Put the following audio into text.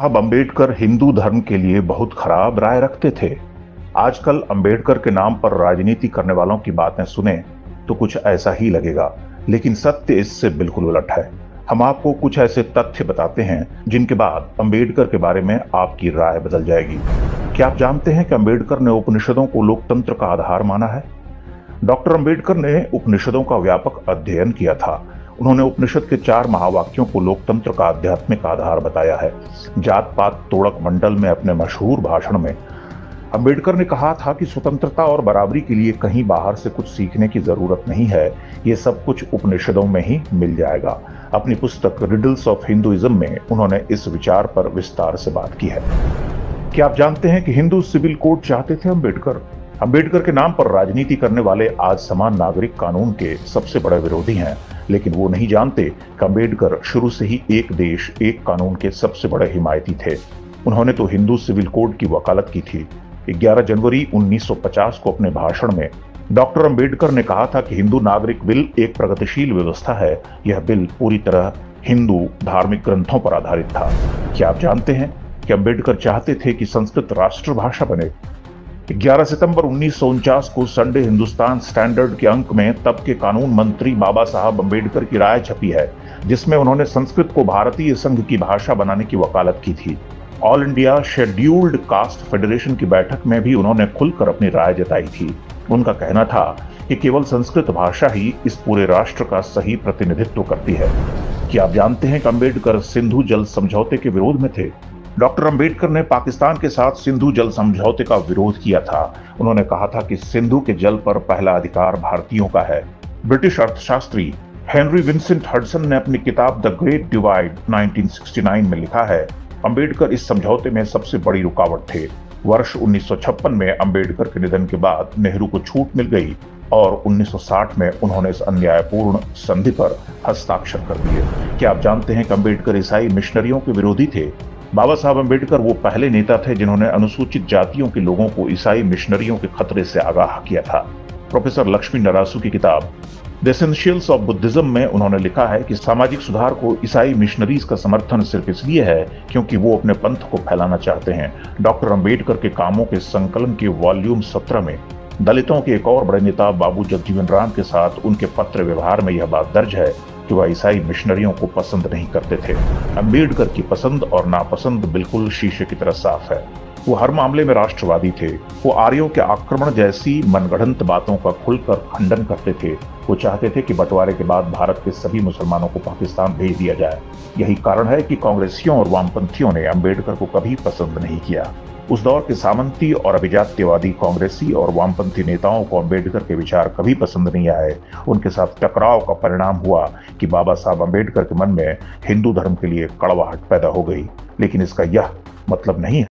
साहब अंबेडकर हिंदू धर्म के लिए बहुत खराब राय रखते थे। आजकल अंबेडकर के नाम पर राजनीति करने वालों की बातें सुने तो कुछ ऐसा ही लगेगा, लेकिन सत्य इससे बिल्कुल उलट है। हम आपको कुछ ऐसे तथ्य बताते हैं जिनके बाद अंबेडकर के बारे में आपकी राय बदल जाएगी। क्या आप जानते हैं कि अंबेडकर ने उपनिषदों को लोकतंत्र का आधार माना है? डॉक्टर अंबेडकर ने उपनिषदों का व्यापक अध्ययन किया था। उन्होंने उपनिषद के 4 महावाक्यों को लोकतंत्र का आध्यात्मिक आधार बताया है। जात पात तोड़क मंडल में अपने मशहूर भाषण में अंबेडकर ने कहा था कि स्वतंत्रता और बराबरी के लिए कहीं बाहर से कुछ सीखने की जरूरत नहीं है, ये सब कुछ उपनिषदों में ही मिल जाएगा। अपनी पुस्तक रिडल्स ऑफ हिंदुइज्म में उन्होंने इस विचार पर विस्तार से बात की है। क्या आप जानते हैं कि हिंदू सिविल कोड चाहते थे अंबेडकर? अंबेडकर के नाम पर राजनीति करने वाले आज समान नागरिक कानून के सबसे बड़े विरोधी हैं, लेकिन वो नहीं जानते कि अंबेडकर शुरू से ही एक देश एक कानून के सबसे बड़े हिमायती थे। उन्होंने तो हिंदू सिविल कोड की वकालत की थी। 11 जनवरी 1950 को अपने भाषण में डॉक्टर अंबेडकर ने कहा था कि हिंदू नागरिक बिल एक प्रगतिशील व्यवस्था है। यह बिल पूरी तरह हिंदू धार्मिक ग्रंथों पर आधारित था। क्या आप जानते हैं कि अंबेडकर चाहते थे कि संस्कृत राष्ट्रभाषा बने? 11 सितंबर 1949 को संडे हिंदुस्तान स्टैंडर्ड के अंक में तब के कानून मंत्री बाबा साहब अंबेडकर की राय छपी है, जिसमें उन्होंने संस्कृत को भारतीय संघ की भाषा बनाने की वकालत की थी। All India scheduled caste federation की बैठक में भी उन्होंने खुलकर अपनी राय जताई थी। उनका कहना था कि केवल संस्कृत भाषा ही इस पूरे राष्ट्र का सही प्रतिनिधित्व करती है। क्या आप जानते हैं कि अंबेडकर सिंधु जल समझौते के विरोध में थे? डॉक्टर अंबेडकर ने पाकिस्तान के साथ सिंधु जल समझौते का विरोध किया था। उन्होंने कहा था कि सिंधु के जल पर पहला अधिकार भारतीयों का है। ब्रिटिश अर्थशास्त्री हेनरी विंसेंट हडसन ने अपनी किताब द ग्रेट डिवाइड 1969 में लिखा है, अंबेडकर इस समझौते में सबसे बड़ी रुकावट थे। वर्ष 1956 में अंबेडकर के निधन के बाद नेहरू को छूट मिल गई और 1960 में उन्होंने इस अन्यायपूर्ण संधि पर हस्ताक्षर कर दिए। क्या आप जानते हैं कि अंबेडकर ईसाई मिशनरियों के विरोधी थे? बाबा साहब अंबेडकर वो पहले नेता थे जिन्होंने अनुसूचित जातियों के लोगों को ईसाई मिशनरियों के खतरे से आगाह किया था। प्रोफेसर लक्ष्मी नरासू की किताब द एसेंशियल्स ऑफ बुद्धिज्म में उन्होंने लिखा है कि सामाजिक सुधार को ईसाई मिशनरीज का समर्थन सिर्फ इसलिए है क्योंकि वो अपने पंथ को फैलाना चाहते हैं। डॉक्टर अंबेडकर के कामों के संकलन के वॉल्यूम 17 में दलितों के एक और बड़े नेता बाबू जगजीवन राम के साथ उनके पत्र व्यवहार में यह बात दर्ज है कि वह ईसाई मिशनरियों को पसंद नहीं करते थे। अंबेडकर की पसंद और नापसंद बिल्कुल शीशे की तरह साफ है। वो हर मामले में राष्ट्रवादी थे। वो आर्यों के आक्रमण जैसी मनगढ़ंत बातों का खुलकर खंडन करते थे। वो चाहते थे कि बंटवारे के बाद भारत के सभी मुसलमानों को पाकिस्तान भेज दिया जाए। यही कारण है कि कांग्रेसियों और वामपंथियों ने अंबेडकर को कभी पसंद नहीं किया। उस दौर के सामंती और अभिजात्यवादी कांग्रेसी और वामपंथी नेताओं को अंबेडकर के विचार कभी पसंद नहीं आए। उनके साथ टकराव का परिणाम हुआ कि बाबा साहब अंबेडकर के मन में हिंदू धर्म के लिए कड़वाहट पैदा हो गई। लेकिन इसका यह मतलब नहीं है